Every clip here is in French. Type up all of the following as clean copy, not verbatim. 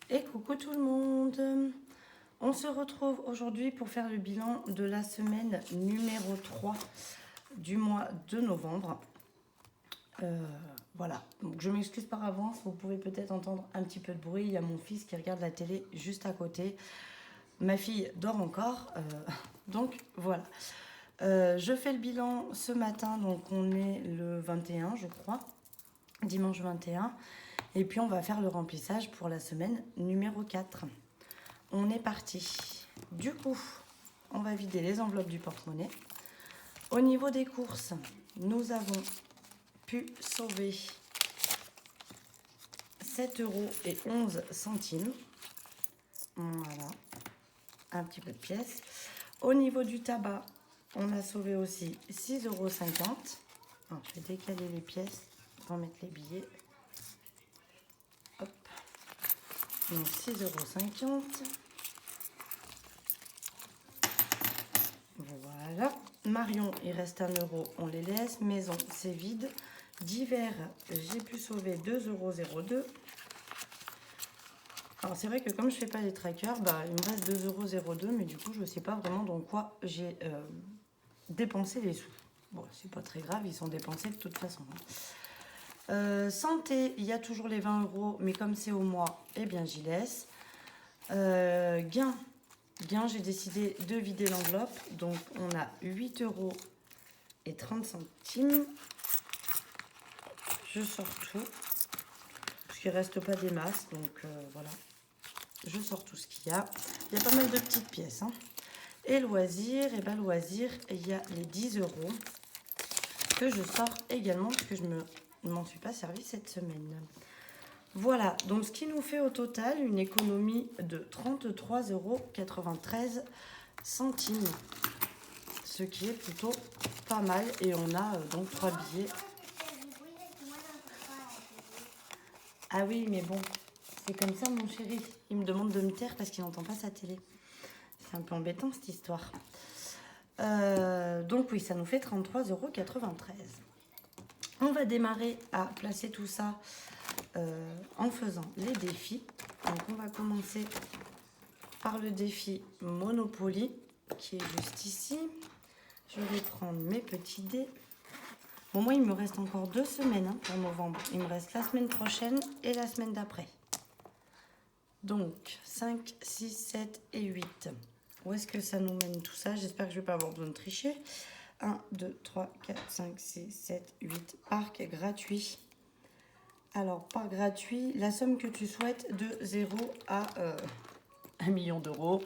Et coucou tout le monde. On se retrouve aujourd'hui pour faire le bilan de la semaine numéro 3 du mois de novembre. Voilà, donc je m'excuse par avance, vous pouvez peut-être entendre un petit peu de bruit. Il y a mon fils qui regarde la télé juste à côté. Ma fille dort encore, donc voilà. Je fais le bilan ce matin, donc on est le 21 je crois, dimanche 21. Et puis on va faire le remplissage pour la semaine numéro 4. On est parti. Du coup, on va vider les enveloppes du porte-monnaie. Au niveau des courses, nous avons pu sauver 7,11 €. Voilà, un petit peu de pièces. Au niveau du tabac, on a sauvé aussi 6,50 €. Je vais décaler les pièces pour mettre les billets. Hop. Donc 6,50 €. Voilà. Marion, il reste 1 €, on les laisse. Maison, c'est vide. Divers, j'ai pu sauver 2,02 €. Alors c'est vrai que comme je fais pas les trackers, il me reste 2,02 €, mais du coup je ne sais pas vraiment dans quoi j'ai dépensé les sous. Bon, c'est pas très grave, ils sont dépensés de toute façon. Santé, il y a toujours les 20 €, mais comme c'est au mois, eh bien j'y laisse. Gain, j'ai décidé de vider l'enveloppe. Donc on a 8,30 €. Je sors tout. Parce qu'il ne reste pas des masses. Donc voilà. Je sors tout ce qu'il y a. Il y a pas mal de petites pièces. Et loisirs, loisirs, il y a les 10 € que je sors également parce que je ne m'en suis pas servi cette semaine. Voilà, donc ce qui nous fait au total une économie de 33,93 €, ce qui est plutôt pas mal. Et on a donc 3 billets. Ah oui, mais bon, c'est comme ça mon chéri. Il me demande de me taire parce qu'il n'entend pas sa télé. C'est un peu embêtant cette histoire. Donc oui, ça nous fait 33,93 €. On va démarrer à placer tout ça en faisant les défis. Donc on va commencer par le défi Monopoly qui est juste ici. Je vais prendre mes petits dés. Bon, moi il me reste encore 2 semaines pour novembre. Il me reste la semaine prochaine et la semaine d'après. Donc 5, 6, 7 et 8. Où est-ce que ça nous mène tout ça? J'espère que je ne vais pas avoir besoin de tricher. 1, 2, 3, 4, 5, 6, 7, 8. Parc gratuit. Alors, parc gratuit, la somme que tu souhaites de 0 à 1 million d'euros,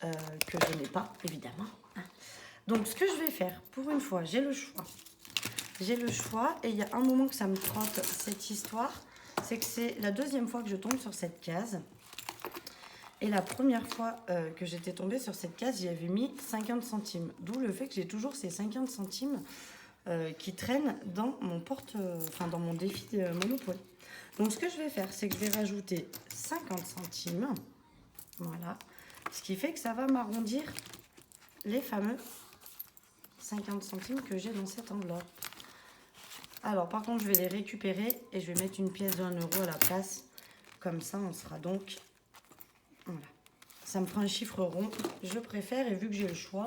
que je n'ai pas, évidemment. Donc, ce que je vais faire, pour une fois, j'ai le choix. J'ai le choix, et il y a un moment que ça me trotte cette histoire, c'est que c'est la deuxième fois que je tombe sur cette case. Et la première fois que j'étais tombée sur cette case, j'y avais mis 50 centimes. D'où le fait que j'ai toujours ces 50 centimes qui traînent dans mon dans mon défi de Monopoly. Donc ce que je vais faire, c'est que je vais rajouter 50 centimes. Voilà. Ce qui fait que ça va m'arrondir les fameux 50 centimes que j'ai dans cette enveloppe. Alors par contre, je vais les récupérer et je vais mettre une pièce de 1 € à la place. Comme ça, on sera donc... Voilà. Ça me fera un chiffre rond. Je préfère, et vu que j'ai le choix,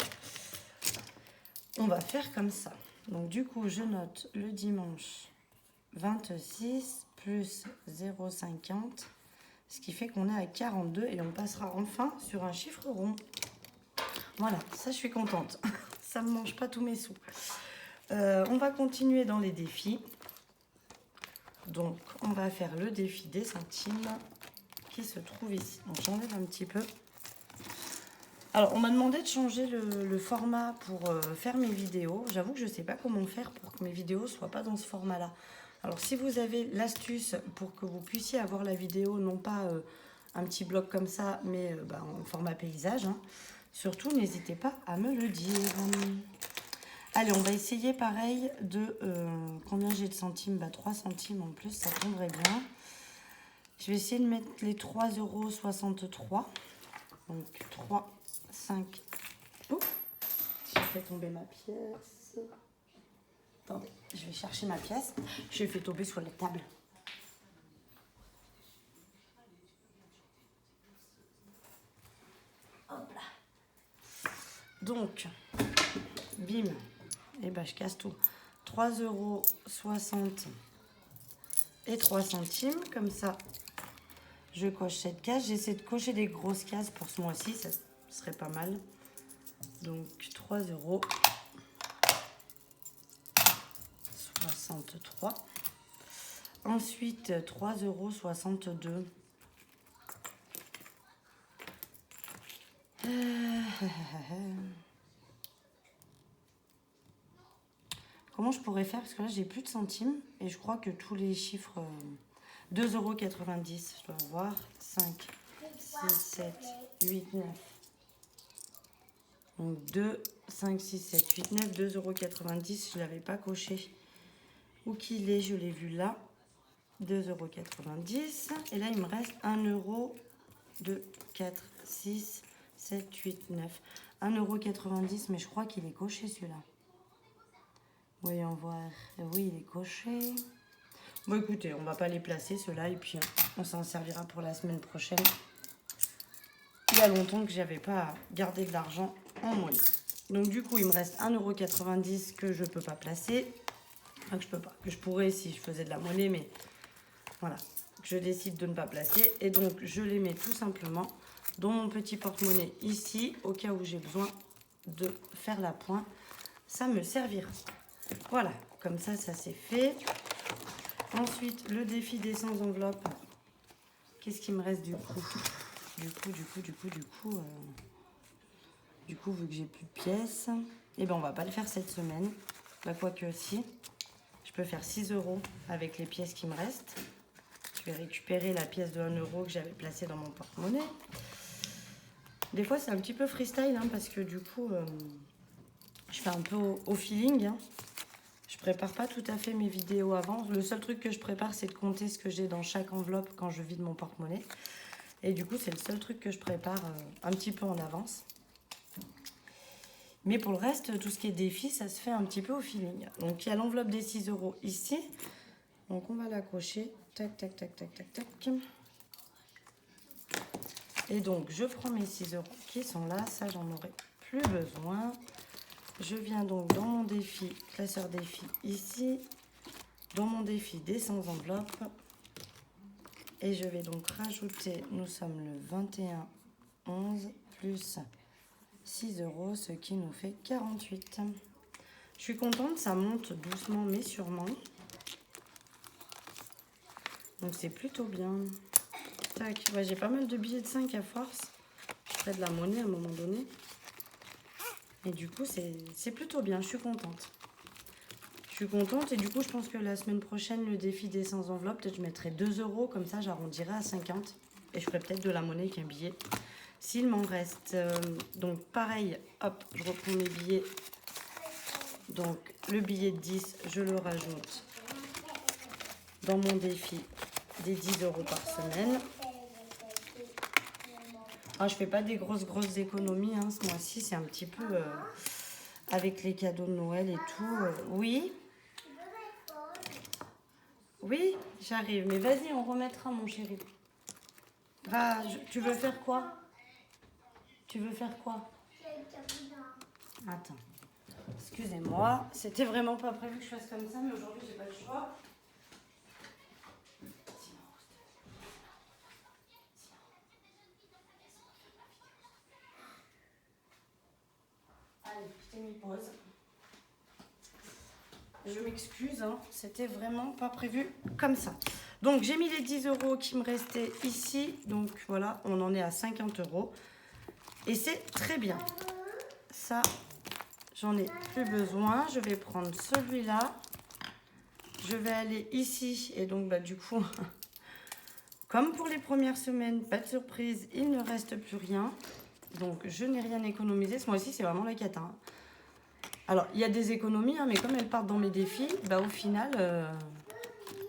on va faire comme ça. Donc du coup, je note le dimanche 26 plus 0,50, ce qui fait qu'on est à 42 et on passera enfin sur un chiffre rond. Voilà, ça je suis contente. Ça ne me mange pas tous mes sous. On va continuer dans les défis. Donc on va faire le défi des centimes qui se trouve ici. Donc j'enlève un petit peu. Alors, on m'a demandé de changer le format pour faire mes vidéos. J'avoue que je ne sais pas comment faire pour que mes vidéos ne soient pas dans ce format-là. Alors, si vous avez l'astuce pour que vous puissiez avoir la vidéo, non pas un petit bloc comme ça, mais en format paysage, surtout, n'hésitez pas à me le dire. Allez, on va essayer pareil de... combien j'ai de centimes? 3 centimes en plus, ça tomberait bien. Je vais essayer de mettre les 3,63 €. Donc, 3... 5. Oh, j'ai fait tomber ma pièce. Attendez, je vais chercher ma pièce. Je l'ai fait tomber sur la table. Donc, bim. Et ben je casse tout. 3,60 € et 3 centimes. Comme ça, je coche cette case. J'essaie de cocher des grosses cases pour ce mois-ci. Ça serait pas mal. Donc, 3,63 €. Ensuite, 3,62 €. Comment je pourrais faire? Parce que là, j'ai plus de centimes. Et je crois que tous les chiffres... 2,90 €. Je dois avoir 5, 6, 7, 8, 9. Donc 2, 5, 6, 7, 8, 9, 2,90 €. Je ne l'avais pas coché. Où qu'il est? Je l'ai vu là. 2,90 €. Et là, il me reste 1 €, 2, 4, 6, 7, 8, 9. 1,90 €, mais je crois qu'il est coché celui-là. Voyons voir. Oui, il est coché. Bon, écoutez, on va pas les placer ceux-là et puis on s'en servira pour la semaine prochaine. Il y a longtemps que j'avais pas gardé de l'argent en monnaie. Donc du coup, il me reste 1,90 € que je peux pas placer. Enfin, que je peux pas. Que je pourrais si je faisais de la monnaie, mais voilà. Je décide de ne pas placer. Et donc, je les mets tout simplement dans mon petit porte-monnaie ici, au cas où j'ai besoin de faire la pointe. Ça me servira. Voilà, comme ça c'est fait. Ensuite, le défi des 100 enveloppes. Qu'est-ce qui me reste du coup? Du coup, vu que j'ai plus de pièces, eh ben on va pas le faire cette semaine. Bah, quoique si. Je peux faire 6 € avec les pièces qui me restent. Je vais récupérer la pièce de 1 € que j'avais placée dans mon porte-monnaie. Des fois, c'est un petit peu freestyle, hein, parce que du coup, je fais un peu au feeling. Hein. Je prépare pas tout à fait mes vidéos avant. Le seul truc que je prépare, c'est de compter ce que j'ai dans chaque enveloppe quand je vide mon porte-monnaie. Et du coup, c'est le seul truc que je prépare un petit peu en avance. Mais pour le reste, tout ce qui est défi, ça se fait un petit peu au feeling. Donc, il y a l'enveloppe des 6 € ici. Donc, on va l'accrocher. Tac, tac, tac, tac, tac, tac. Et donc, je prends mes 6 € qui sont là. Ça, j'en aurai plus besoin. Je viens donc dans mon défi, classeur défi ici, dans mon défi des 100 enveloppes. Et je vais donc rajouter, nous sommes le 21/11 plus 6 €, ce qui nous fait 48. Je suis contente, ça monte doucement mais sûrement. Donc c'est plutôt bien. Tac, ouais, j'ai pas mal de billets de 5 à force. Je ferai de la monnaie à un moment donné. Et du coup, c'est plutôt bien, je suis contente. Je suis contente et du coup, je pense que la semaine prochaine, le défi des 100 enveloppes, peut-être je mettrai 2 €, comme ça j'arrondirai à 50. Et je ferai peut-être de la monnaie avec un billet. S'il m'en reste, donc pareil, hop, je reprends mes billets. Donc le billet de 10, je le rajoute dans mon défi des 10 € par semaine. Ah, je fais pas des grosses économies, hein, ce mois-ci, c'est un petit peu avec les cadeaux de Noël et tout. Oui. Oui, j'arrive. Mais vas-y, on remettra, mon chéri. Va, tu veux faire quoi? Tu veux faire quoi? Attends. Excusez-moi, c'était vraiment pas prévu que je fasse comme ça, mais aujourd'hui, j'ai pas le choix. Allez, je t'ai mis pause. Je m'excuse, hein, c'était vraiment pas prévu comme ça. Donc, j'ai mis les 10 € qui me restaient ici. Donc, voilà, on en est à 50 €. Et c'est très bien. Ça, j'en ai plus besoin. Je vais prendre celui-là. Je vais aller ici. Et donc, bah, du coup, comme pour les premières semaines, pas de surprise, il ne reste plus rien. Donc, je n'ai rien économisé. Ce mois-ci, c'est vraiment la cata. Hein. Alors, il y a des économies, hein, mais comme elles partent dans mes défis, bah, au final,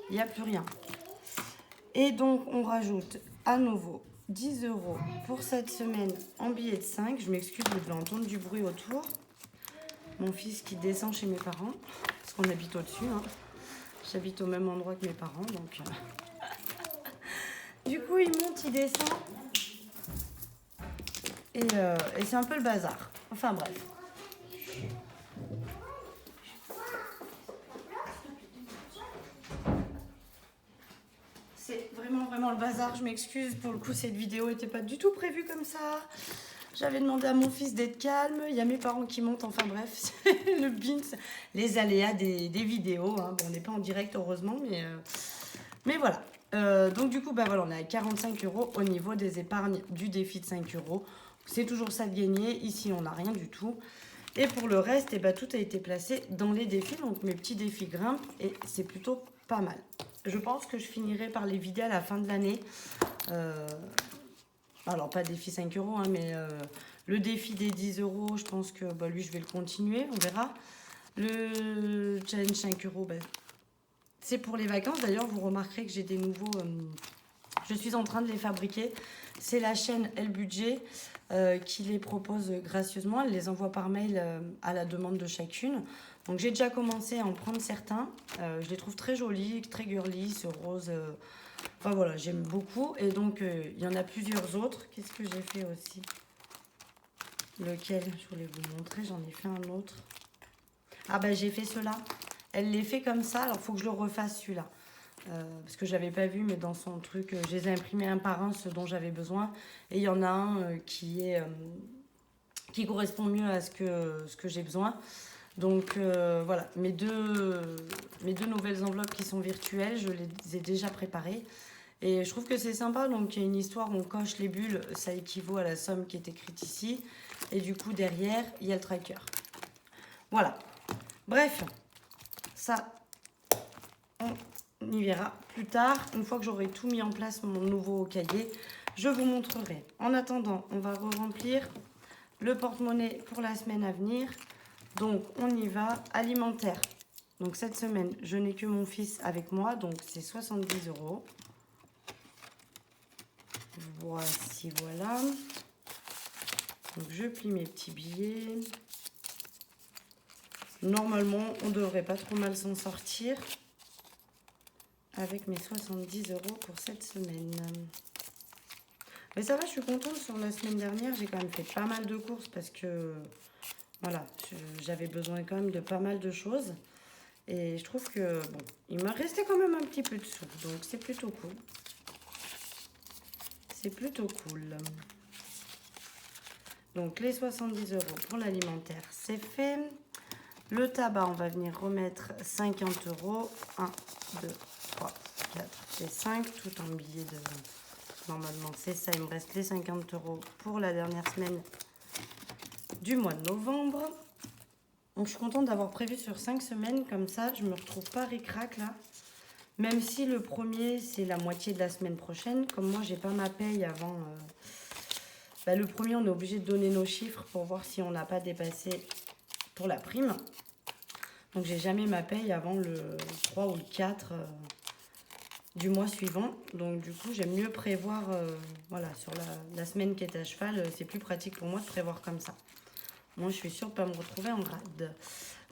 il n'y a plus rien. Et donc, on rajoute à nouveau 10 € pour cette semaine en billets de 5. Je m'excuse, vous devez entendre du bruit autour. Mon fils qui descend chez mes parents, parce qu'on habite au-dessus. Hein. J'habite au même endroit que mes parents, donc... Du coup, il monte, il descend. Et c'est un peu le bazar. Enfin bref. C'est vraiment le bazar, je m'excuse. Pour le coup, cette vidéo n'était pas du tout prévue comme ça. J'avais demandé à mon fils d'être calme. Il y a mes parents qui montent. Enfin bref, c'est le bins, les aléas des vidéos. Hein. Bon, on n'est pas en direct, heureusement, mais voilà. Donc du coup, bah voilà, on est à 45 € au niveau des épargnes du défi de 5 €. C'est toujours ça de gagner. Ici, on n'a rien du tout. Et pour le reste, bah, tout a été placé dans les défis. Donc mes petits défis grimpent et c'est plutôt pas mal. Je pense que je finirai par les vider à la fin de l'année. Alors, pas défi 5 €, hein, mais le défi des 10 €, je pense que bah, lui, je vais le continuer, on verra. Le challenge 5 €, bah, c'est pour les vacances. D'ailleurs, vous remarquerez que j'ai des nouveaux... je suis en train de les fabriquer. C'est la chaîne El Budget qui les propose gracieusement. Elle les envoie par mail à la demande de chacune. Donc, j'ai déjà commencé à en prendre certains. Je les trouve très jolis, très girly, ce rose... Enfin voilà, j'aime beaucoup. Et donc, il y en a plusieurs autres. Qu'est-ce que j'ai fait aussi? Lequel? Je voulais vous montrer. J'en ai fait un autre. Ah ben, j'ai fait cela. Elle les fait comme ça. Alors, il faut que je le refasse celui-là. Parce que je n'avais pas vu, mais dans son truc, je les ai imprimés un par un, ceux dont j'avais besoin. Et il y en a un qui correspond mieux à ce que j'ai besoin. Donc voilà, mes deux nouvelles enveloppes qui sont virtuelles, je les ai déjà préparées. Et je trouve que c'est sympa, donc il y a une histoire, on coche les bulles, ça équivaut à la somme qui est écrite ici. Et du coup, derrière, il y a le tracker. Voilà. Bref, ça, on y verra plus tard. Une fois que j'aurai tout mis en place, mon nouveau cahier, je vous montrerai. En attendant, on va remplir le porte-monnaie pour la semaine à venir. Donc, on y va. Alimentaire. Donc, cette semaine, je n'ai que mon fils avec moi. Donc, c'est 70 €. Voici, voilà. Donc, je plie mes petits billets. Normalement, on ne devrait pas trop mal s'en sortir avec mes 70 € pour cette semaine. Mais ça va, je suis contente. Sur la semaine dernière, j'ai quand même fait pas mal de courses parce que... Voilà, j'avais besoin quand même de pas mal de choses. Et je trouve que, bon, il m'a resté quand même un petit peu de sous. Donc, c'est plutôt cool. C'est plutôt cool. Donc, les 70 € pour l'alimentaire, c'est fait. Le tabac, on va venir remettre 50 €. 1, 2, 3, 4 et 5. Tout en billets de... Normalement, c'est ça. Il me reste les 50 € pour la dernière semaine du mois de novembre. Donc je suis contente d'avoir prévu sur 5 semaines, comme ça je me retrouve pas ric-rac là. Même si le premier c'est la moitié de la semaine prochaine, comme moi j'ai pas ma paye avant. Le premier on est obligé de donner nos chiffres pour voir si on n'a pas dépassé pour la prime. Donc j'ai jamais ma paye avant le 3 ou le 4 du mois suivant. Donc du coup j'aime mieux prévoir voilà, sur la semaine qui est à cheval, c'est plus pratique pour moi de prévoir comme ça. Moi, je suis sûre de ne pas me retrouver en grade.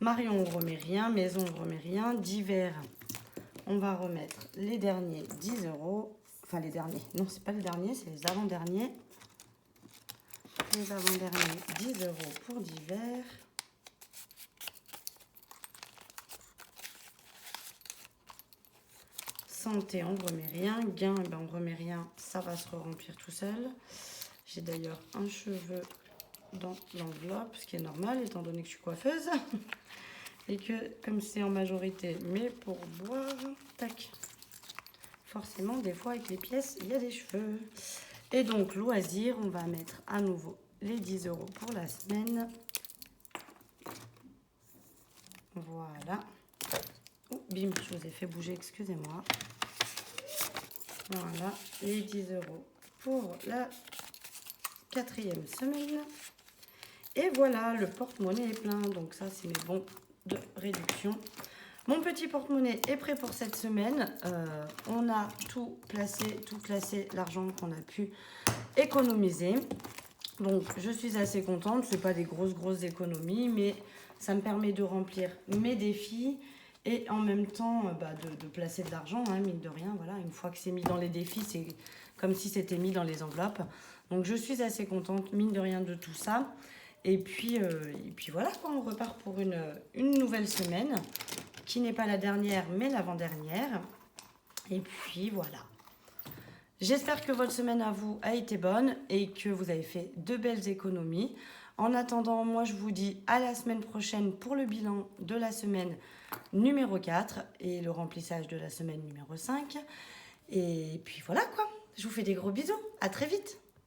Marion, on ne remet rien. Maison, on ne remet rien. Divers, on va remettre les derniers 10 €. Enfin, les derniers. Non, ce n'est pas les derniers, c'est les avant-derniers. Les avant-derniers, 10 € pour divers. Santé, on ne remet rien. Gain, ben, on ne remet rien. Ça va se remplir tout seul. J'ai d'ailleurs un cheveu dans l'enveloppe, ce qui est normal étant donné que je suis coiffeuse et que comme c'est en majorité mes pourboires, tac, forcément des fois avec les pièces il y a des cheveux. Et donc loisirs, on va mettre à nouveau les 10 € pour la semaine. Voilà. Oh, bim, je vous ai fait bouger, excusez-moi. Voilà, les 10 € pour la 4e semaine. Et voilà, le porte-monnaie est plein. Donc ça, c'est mes bons de réduction. Mon petit porte-monnaie est prêt pour cette semaine. On a tout classé, l'argent qu'on a pu économiser. Donc, je suis assez contente. Ce n'est pas des grosses économies, mais ça me permet de remplir mes défis et en même temps de placer de l'argent, hein, mine de rien. Voilà, une fois que c'est mis dans les défis, c'est comme si c'était mis dans les enveloppes. Donc, je suis assez contente, mine de rien, de tout ça. Et puis voilà, quoi, on repart pour une nouvelle semaine, qui n'est pas la dernière, mais l'avant-dernière. Et puis voilà. J'espère que votre semaine à vous a été bonne et que vous avez fait de belles économies. En attendant, moi je vous dis à la semaine prochaine pour le bilan de la semaine numéro 4 et le remplissage de la semaine numéro 5. Et puis voilà quoi, je vous fais des gros bisous, à très vite.